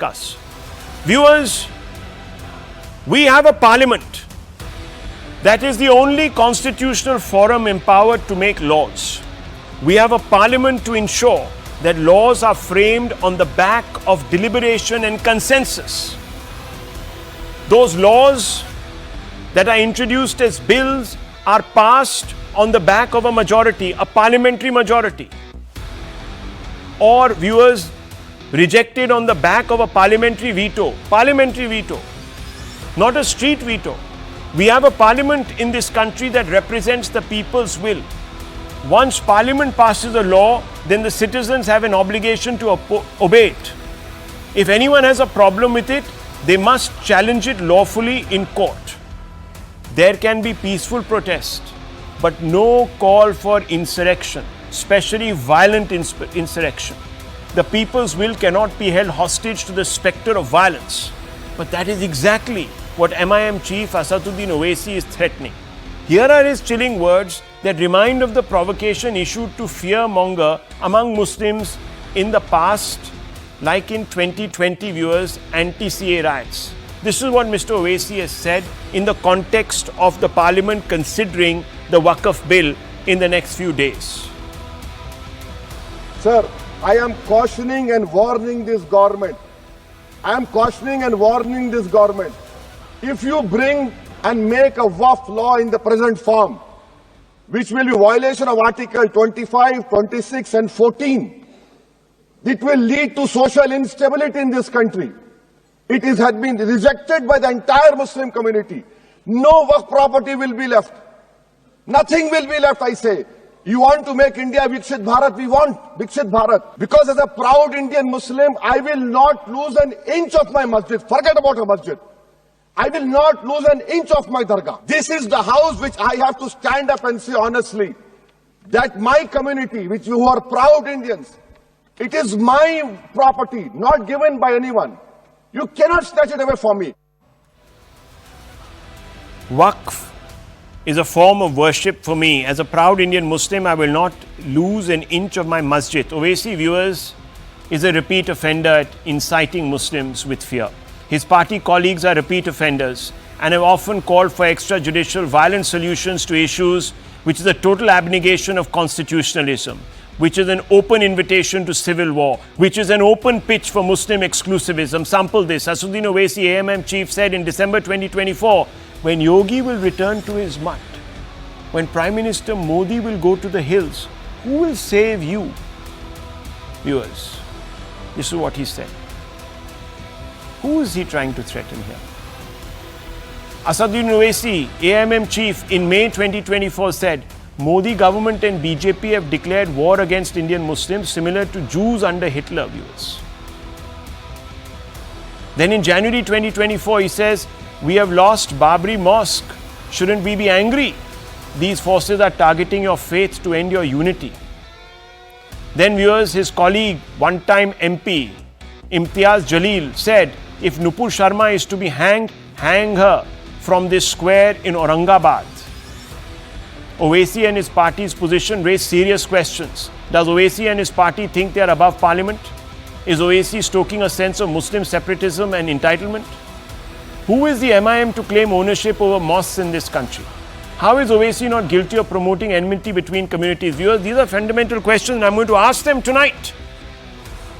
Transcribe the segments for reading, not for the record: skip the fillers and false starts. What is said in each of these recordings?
Discuss. Viewers, we have a parliament that is the only constitutional forum empowered to make laws. We have a parliament to ensure that laws are framed on the back of deliberation and consensus. Those laws that are introduced as bills are passed on the back of a majority, a parliamentary majority, or viewers, rejected on the back of a parliamentary veto, not a street veto. We have a parliament in this country that represents the people's will. Once parliament passes a law, then the citizens have an obligation to obey it. If anyone has a problem with it, they must challenge it lawfully in court. There can be peaceful protest, but no call for insurrection, especially violent insurrection. The people's will cannot be held hostage to the spectre of violence. But that is exactly what AIMIM chief Asaduddin Owaisi is threatening. Here are his chilling words that remind of the provocation issued to fearmonger among Muslims in the past, like in 2020 viewers, anti-CA riots. This is what Mr. Owaisi has said in the context of the parliament considering the Waqf bill in the next few days. Sir, I am cautioning and warning this government. If you bring and make a Waqf law in the present form, which will be violation of Article 25, 26 and 14, it will lead to social instability in this country. It has been rejected by the entire Muslim community. No Waqf property will be left. Nothing will be left, I say. You want to make India Viksit Bharat, we want Viksit Bharat. Because as a proud Indian Muslim, I will not lose an inch of my masjid. Forget about a masjid. I will not lose an inch of my dargah. This is the house which I have to stand up and say honestly, that my community, which you are proud Indians, it is my property, not given by anyone. You cannot snatch it away from me. Waqf is a form of worship for me. As a proud Indian Muslim, I will not lose an inch of my masjid. Owaisi, viewers, is a repeat offender at inciting Muslims with fear. His party colleagues are repeat offenders and have often called for extrajudicial violent solutions to issues, which is a total abnegation of constitutionalism, which is an open invitation to civil war, which is an open pitch for Muslim exclusivism. Sample this. Asaduddin Owaisi, AIMIM chief, said in December 2024, when Yogi will return to his mutt, when Prime Minister Modi will go to the hills, who will save you? Viewers, this is what he said. Who is he trying to threaten here? Asaduddin Owaisi, AIMIM chief, in May 2024 said, Modi government and BJP have declared war against Indian Muslims similar to Jews under Hitler, viewers. Then in January 2024, he says, we have lost Babri Mosque. Shouldn't we be angry? These forces are targeting your faith to end your unity. Then viewers, his colleague, one-time MP, Imtiaz Jalil, said, if Nupur Sharma is to be hanged, hang her from this square in Aurangabad. Owaisi and his party's position raise serious questions. Does Owaisi and his party think they are above parliament? Is Owaisi stoking a sense of Muslim separatism and entitlement? Who is the AIMIM to claim ownership over mosques in this country? How is Owaisi not guilty of promoting enmity between communities? Viewers, these are fundamental questions and I'm going to ask them tonight,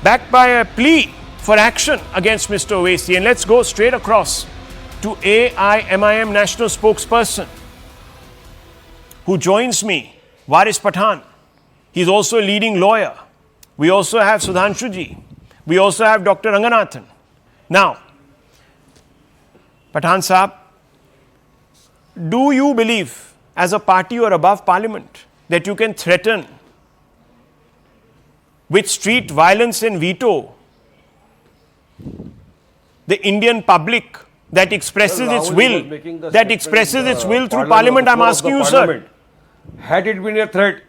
backed by a plea for action against Mr. Owaisi. And let's go straight across to AIMIM national spokesperson who joins me, Waris Pathan. He's also a leading lawyer. We also have Sudhanshuji. We also have Dr. Ranganathan. Now, Pathan Saab, do you believe as a party you are above parliament that you can threaten with street violence and veto the Indian public that expresses its will, through parliament? I'm asking you, sir. Had it been a threat,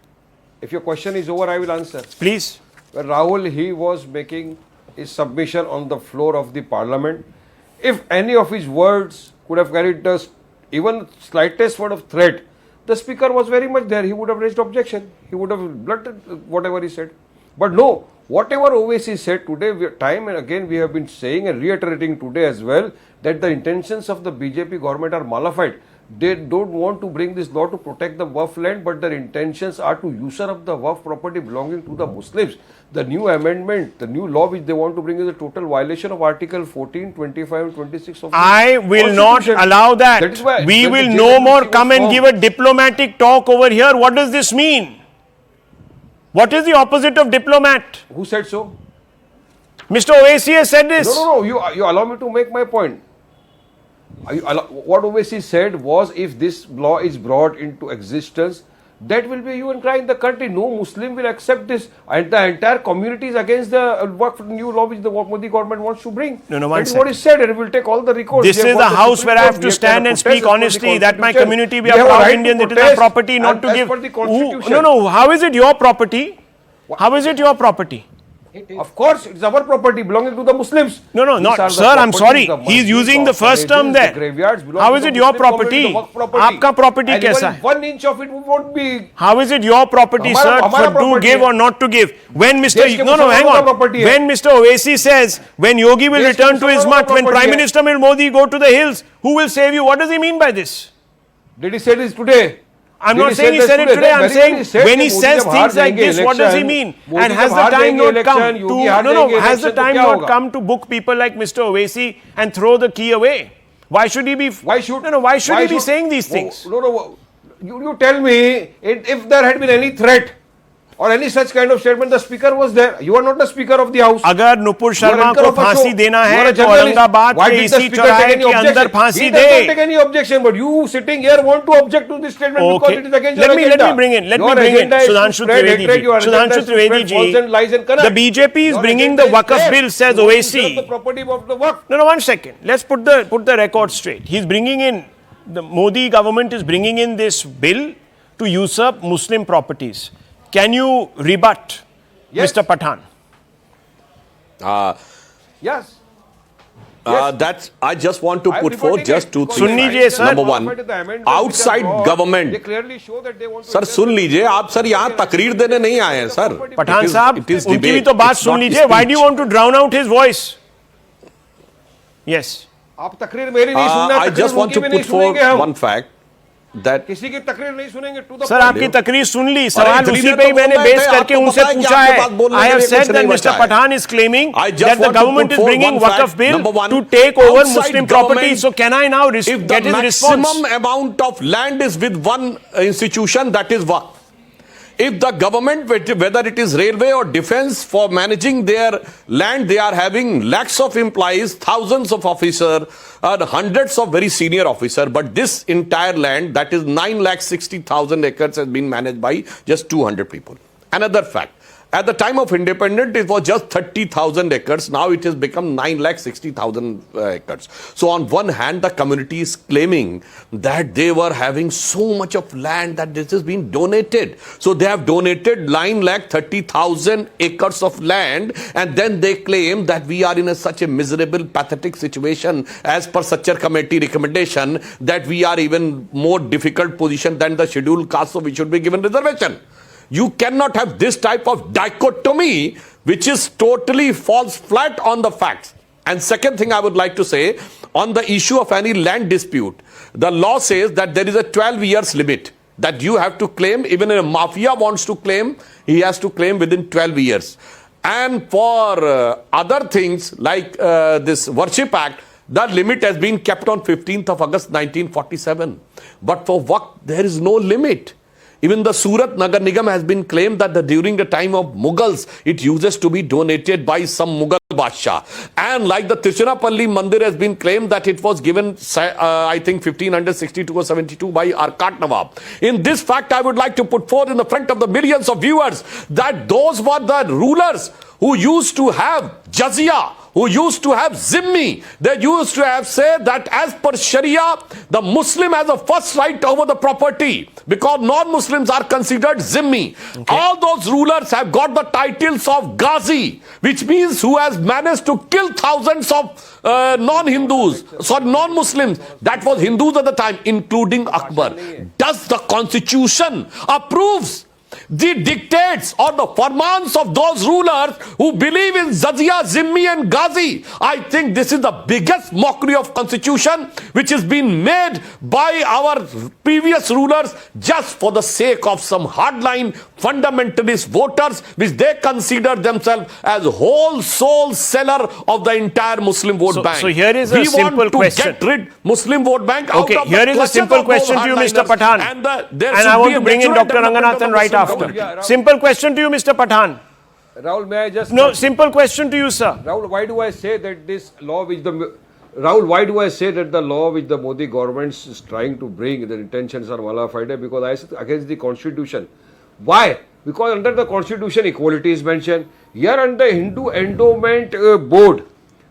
if your question is over, I will answer. Please. When Rahul, he was making his submission on the floor of the parliament. If any of his words could have carried the even slightest word of threat, the speaker was very much there. He would have raised objection. He would have blunted whatever he said. But no, whatever Owaisi said today, time and again we have been saying and reiterating today as well that the intentions of the BJP government are malified. They don't want to bring this law to protect the Waqf land, but their intentions are to usurp up the Waqf property belonging to the Muslims. The new amendment, the new law which they want to bring is a total violation of Article 14, 25 and 26 of the I will not allow that. That is why we when will the no JWC more was come and formed. give a diplomatic talk over here. What does this mean? What is the opposite of diplomat? Who said so? Mr. Owaisi has said this. No. You allow me to make my point. What Owaisi said was, if this law is brought into existence, that will be hue and cry in the country. No Muslim will accept this, and the entire community is against the Waqf new law which the Modi government wants to bring. No, one that is second. what is said, and we will take all the recourse. This is the house where I have to stand and speak honestly that my community, we are proud Indians, it is our property not to give. No, how is it your property? How is it your property? Of course, it's our property belonging to the Muslims. No, not, sir, I'm sorry. He's using the first term there. How is it your property? Aapka property kaisa hai? 1 inch of it won't be. How is it your property, sir, to give or not to give? When Mr. Hang on. When Mr. Owaisi says, when Yogi will return to his mat, when Prime Minister Modi go to the hills, who will save you? What does he mean by this? Did he say this today? I'm not saying he said it today. I'm saying when he says things like this, what does he mean? And has the time not come to has the time not come to book people like Mr. Owaisi and throw the key away? Why should he be? Why should he be saying these things? No. You tell me, if there had been any threat or any such kind of statement, the speaker was there. You are not the speaker of the house. अगर नुपुर शर्मा को फांसी देना है तो औरंगाबाद के इसी चौराहे के अंदर फांसी दे. He does not take any objection, but you sitting here want to object to this statement because it is against your agenda. Let me bring in Sudhanshu Trivedi ji. The BJP is bringing the Waqf bill, says Owaisi. The property of the Waqf. No, 1 second. Let's put the record straight. He's bringing in, the Modi government is bringing in this bill to usurp Muslim properties. Can you rebut, yes, Mr. Pathan? Yes. That's, I just want to put forth just 2 things. सुन लीजिए sir. Number one, outside government. They clearly show that they want to. Sir सुन लीजिए, आप sir यहाँ तकरीर देने नहीं आए हैं सर. पठान साहब, उनकी भी तो बात सुन लीजिए. Why do you want to drown out his voice? Yes. आप तकरीर मेरी नहीं सुनना. I just want to put forth one fact. किसी की तकरीर नहीं सुनेंगे to the सर आपकी तकरीर सुन ली, सवाल उसी पे ही मैंने बेस करके उनसे पूछा है. I have said that Mr. Pathan is claiming that the government is bringing Waqf bill to take over Muslim property. So can I now get his response? Maximum amount of land is with one institution, that is Waqf. If the government, whether it is railway or defense, for managing their land, they are having lakhs of employees, thousands of officers, hundreds of very senior officers. But this entire land, that is 9,60,000 acres, has been managed by just 200 people. Another fact. At the time of independence, it was just 30,000 acres. Now it has become 9,60,000 acres. So on one hand, the community is claiming that they were having so much of land that this has been donated. So they have donated 9,30,000 acres of land, and then they claim that we are in such a miserable, pathetic situation as per such a committee recommendation that we are even more difficult position than the scheduled caste, so we should be given reservation. You cannot have this type of dichotomy which is totally falls flat on the facts. And second thing I would like to say, on the issue of any land dispute, the law says that there is a 12 years limit that you have to claim. Even if a mafia wants to claim, he has to claim within 12 years. And for other things like this Worship Act, the limit has been kept on 15th of August 1947. But for Waqf, there is no limit. Even the Surat Nagar Nigam has been claimed that during the time of Mughals, it uses to be donated by some Mughal Badshah. And like the Tiruchirappalli Mandir has been claimed that it was given, I think, 1562 or 72 by Arkat Nawab. In this fact, I would like to put forth in the front of the millions of viewers that those were the rulers who used to have jazya, who used to have zimmi. They used to have said that as per Sharia, the Muslim has a first right over the property because non-Muslims are considered zimmi. Okay. All those rulers have got the titles of Ghazi, which means who has managed to kill thousands of non-Hindus, sorry, non-Muslims. That was Hindus at the time, including Akbar. Does the constitution approves the dictates or the farmans of those rulers who believe in Jazia, Zimmi and Ghazi. I think this is the biggest mockery of constitution which is being made by our previous rulers just for the sake of some hardline fundamentalist voters which they consider themselves as whole soul seller of the entire Muslim vote bank. So here is a simple question. Get rid Muslim vote bank Okay, out of here the is a simple question to you, Mr. Pathan. And I want to bring in Dr. Ranganathan right after. Simple question to you, Mr. Pathan. Rahul, may I just... No, simple question to you, sir. Rahul, why do I say that this law which the... Rahul, why do I say that the law which the Modi government is trying to bring, the intentions are malafied? Because I say against the constitution. Why? Because under the constitution, equality is mentioned. Here under the Hindu Endowment Board,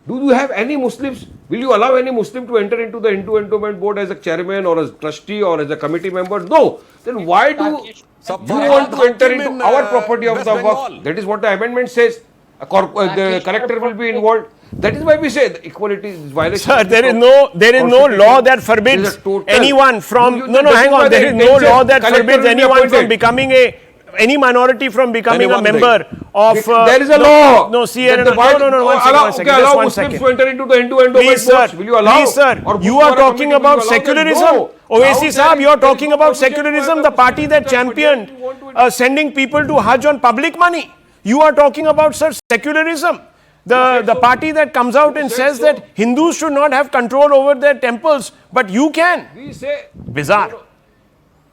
do you have any Muslims? Will you allow any Muslim to enter into the Hindu Endowment Board as a chairman or as a trustee or as a committee member? No. Then why do you want to enter into our property of the Waqf? That is what the amendment says. The collector will be involved. That is why we say the equality is violation. Sir, there is no law that forbids anyone from... hang on. There is no law that forbids anyone from becoming any minority from becoming a member of... there is a law. No, one second. Allow Muslims to enter into the Hindu Endowment Board. Will you allow? Please, sir. You are talking about secularism. Owaisi Sahab, you are talking about secularism, the party that championed sending people to Hajj on public money. You are talking about, sir, secularism. The party that comes out and says that Hindus should not have control over their temples, but you can. We say... Bizarre.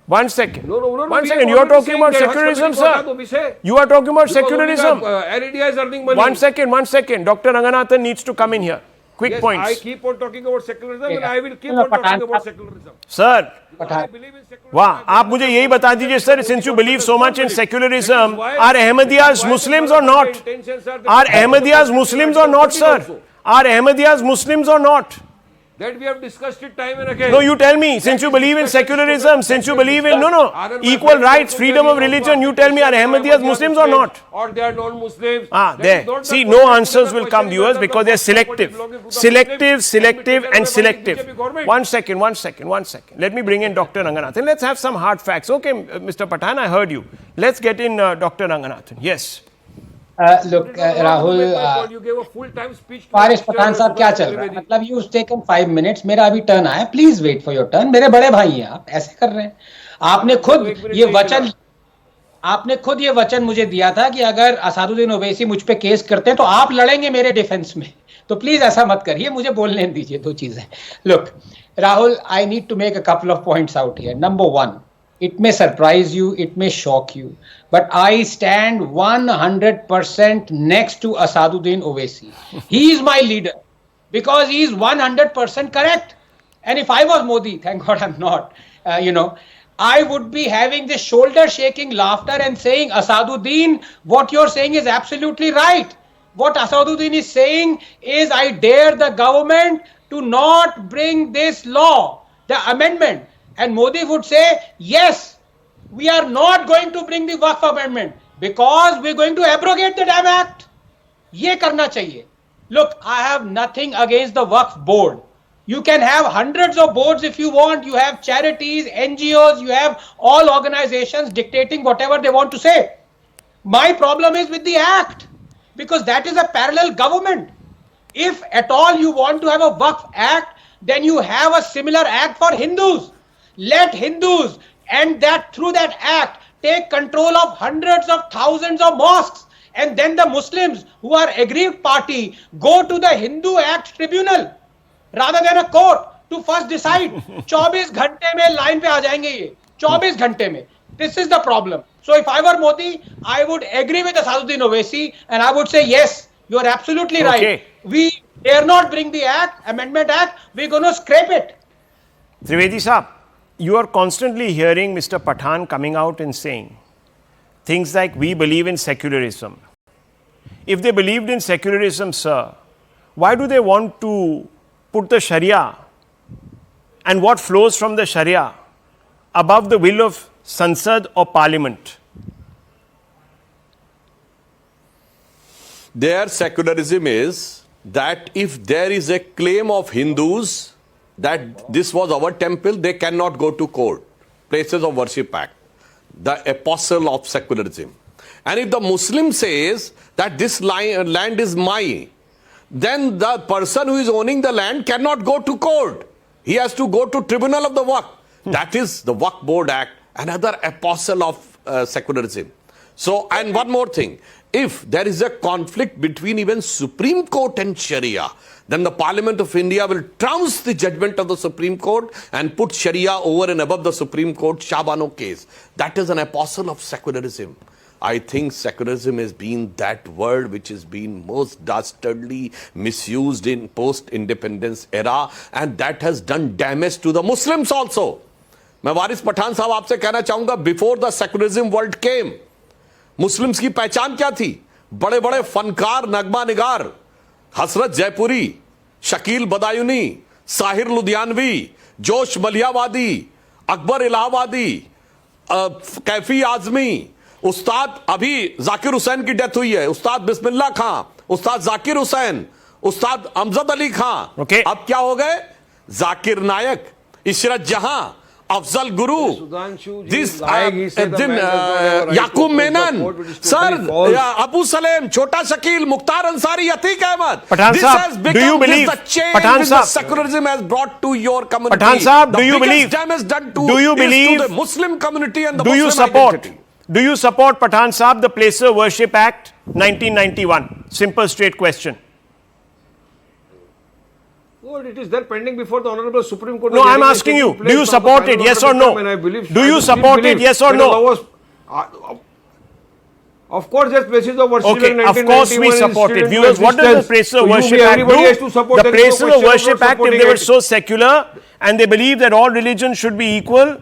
One second. One second. You are talking about secularism, sir. You are talking about secularism. India is earning money. One second. Dr. Ranganathan needs to come in here. Quick points. I keep on talking about secularism and I will keep on talking about secularism. Sir. Wow. आप मुझे यही बता दीजिए, sir, since you believe so much in secularism, are Ahmadiyas Muslims or not? Are Ahmadiyas Muslims or not, sir? Are Ahmadiyas Muslims or not? That we have discussed it time and again. No, you tell me, since you believe in secularism, since you believe in, equal rights, freedom of religion, you tell me, are Ahmadiyas Muslims or not? Or they are non-Muslims. There. See, no answers will come, viewers, because they are selective. Selective and selective. One second. Let me bring in Dr. Ranganathan. Let's have some hard facts. Okay, Mr. Pathan, I heard you. Let's get in Dr. Ranganathan. Yes. Look, Rahul, you gave a full-time speech. Faris Pathan साहब क्या चल रहा है? मतलब you've taken 5 minutes. मेरा अभी turn आया. Please wait for your turn. मेरे बड़े भाई हैं आप. ऐसे कर रहे हैं. आपने खुद ये वचन मुझे दिया था कि अगर असदुद्दीन ओवैसी मुझ पे केस करते हैं तो आप लड़ेंगे मेरे डिफेंस में. तो प्लीज ऐसा मत करिए. मुझे बोलने दीजिए 2 चीजें. Look, Rahul, I need to make a couple of points out here. Number 1. It may surprise you, it may shock you, but I stand 100% next to Asaduddin Owaisi. He is my leader because he is 100% correct. And if I was Modi, thank God I'm not, I would be having this shoulder-shaking laughter and saying, Asaduddin, what you're saying is absolutely right. What Asaduddin is saying is, I dare the government to not bring this law, the amendment. And Modi would say, yes, we are not going to bring the Waqf amendment because we're going to abrogate the damn act. Ye karna chahiye. Look, I have nothing against the Waqf board. You can have hundreds of boards if you want. You have charities, NGOs, you have all organizations dictating whatever they want to say. My problem is with the act because that is a parallel government. If at all you want to have a Waqf act, then you have a similar act for Hindus. Let Hindus and that through that act take control of hundreds of thousands of mosques, and then the Muslims who are aggrieved party go to the Hindu Act Tribunal rather than a court to first decide. 24 घंटे में line पे आ जाएंगे ये. 24 घंटे में. This is the problem. So if I were Modi, I would agree with Asaduddin Owaisi and I would say, yes, you are absolutely right. We dare not bring the amendment act. We're going to scrape it. Trivedi Saab, you are constantly hearing Mr. Pathan coming out and saying things like, we believe in secularism. If they believed in secularism, sir, why do they want to put the Sharia and what flows from the Sharia above the will of Sansad or Parliament? Their secularism is that if there is a claim of Hindus that this was our temple, they cannot go to court, places of worship act. the apostle of secularism. And if the Muslim says that this land is mine, then the person who is owning the land cannot go to court. He has to go to tribunal of the Waqf. That is the Waqf Board Act, another apostle of secularism. So, and one more thing. If there is a conflict between even Supreme Court and Sharia, then the Parliament of India will trounce the judgment of the Supreme Court and put Sharia over and above the Supreme Court Shabano case. That is an apostle of secularism. I think secularism has been that word which has been most dastardly misused in post-independence era, and that has done damage to the Muslims also. मैं वारिस पठान साहब आपसे कहना चाहूंगा, before the secularism world came, Muslims की पहचान क्या थी? बड़े बड़े फनकार, नगमा निगार, हसरत जयपुरी, शकील बदायूनी, साहिर लुधियानवी, जोश मलियावादी, अकबर इलाहाबादी, कैफी आजमी, उस्ताद, अभी जाकिर हुसैन की डेथ हुई है, उस्ताद बिस्मिल्लाह खां, उस्ताद जाकिर हुसैन, उस्ताद अमजद अली खां, अब क्या हो गए? जाकिर नायक, Ishrat Jahan, Afzal Guru, this Yakub Memon, sir Abu Salem, Chhota Shakeel, Mukhtar Ansari, Atiq Ahmed. Pathan Sahab, do you believe? Pathan Sahab, secularism has brought to your community. Pathan Sahab, do you believe? Damage done to, do you believe? To the Muslim community and the do Muslim you support? Identity. Do you support, Pathan Sahab, the Placer Worship Act 1991? Simple, straight question. Well, it is there pending before the Honorable Supreme Court. No, I'm asking you, do you support it, yes or no? Do you support it, yes or no? Of course, there's places of worship. Okay, of course we support it. Viewers, what does the Placer Worship Act do? The Placer Worship Act, if they were so secular and they believe that all religions should be equal,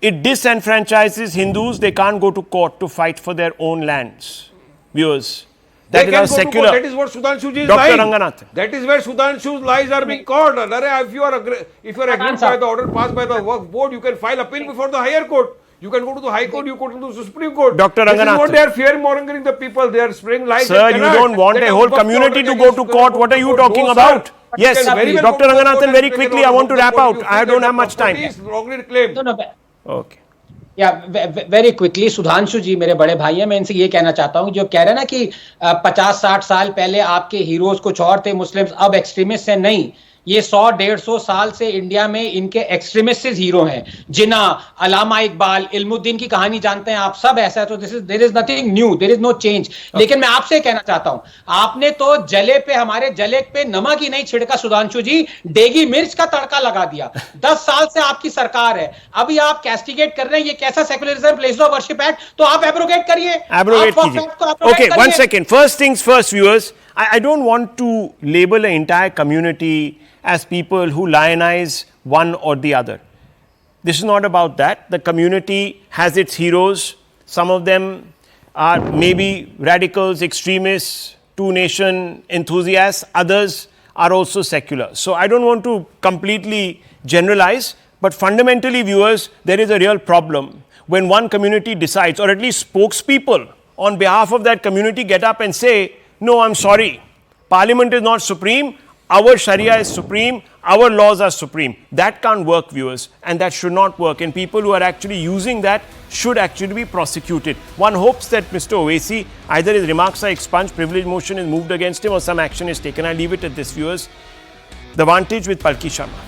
it disenfranchises Hindus. They can't go to court to fight for their own lands. Viewers, that is how secular. That is what Sudhanshu ji is Dr. lying. Ranganathan. That is where Sudhanshu's lies are being caught. If you are aggrieved by the order passed by the Waqf Board, you can file appeal before the higher court. You can go to the High Court, you go to the Supreme Court. Dr. Ranganathan. This is what they are fear-mongering the people. They are spraying lies. Sir, you don't want a whole community to go to court. What are you talking about? Yes, Dr. Ranganathan, very quickly, I want to wrap out. I don't have much time. Okay. या very quickly, Sudhanshu जी मेरे बड़े भाई हैं, मैं इनसे ये कहना चाहता हूँ, जो कह रहे हैं ना कि 50-60 साल पहले आपके हीरोज कुछ और थे, मुस्लिम्स अब एक्सट्रीमिस्ट हैं, नहीं, ये 100-150 साल से इंडिया में इनके एक्सट्रीमिस्ट हीरो हैं. जिन्ना, अलामा इकबाल, इल्मुद्दीन की कहानी जानते हैं आप सब, ऐसा है. तो there is nothing new, there is no change. लेकिन मैं आपसे कहना चाहता हूं, आपने तो जले पे, हमारे जले पे नमक ही नहीं छिड़का सुधांशु जी, डेगी मिर्च का तड़का लगा दिया. 10 साल से आपकी सरकार है, अभी आप कैस्टिगेट कर रहे हैं. ये कैसा secularism, place of worship act, तो आप एब्रोगेट करिए. Okay, one second. First things first, viewers. I don't want to label an entire community as people who lionize one or the other. This is not about that. The community has its heroes. Some of them are maybe radicals, extremists, two-nation enthusiasts. Others are also secular. So I don't want to completely generalize, but fundamentally, viewers, there is a real problem when one community decides, or at least spokespeople on behalf of that community get up and say, no, I'm sorry, Parliament is not supreme, our Sharia is supreme, our laws are supreme. That can't work, viewers, and that should not work. And people who are actually using that should actually be prosecuted. One hopes that Mr. Owaisi, either his remarks are expunged, privilege motion is moved against him, or some action is taken. I leave it at this, viewers. The Vantage with Palki Sharma.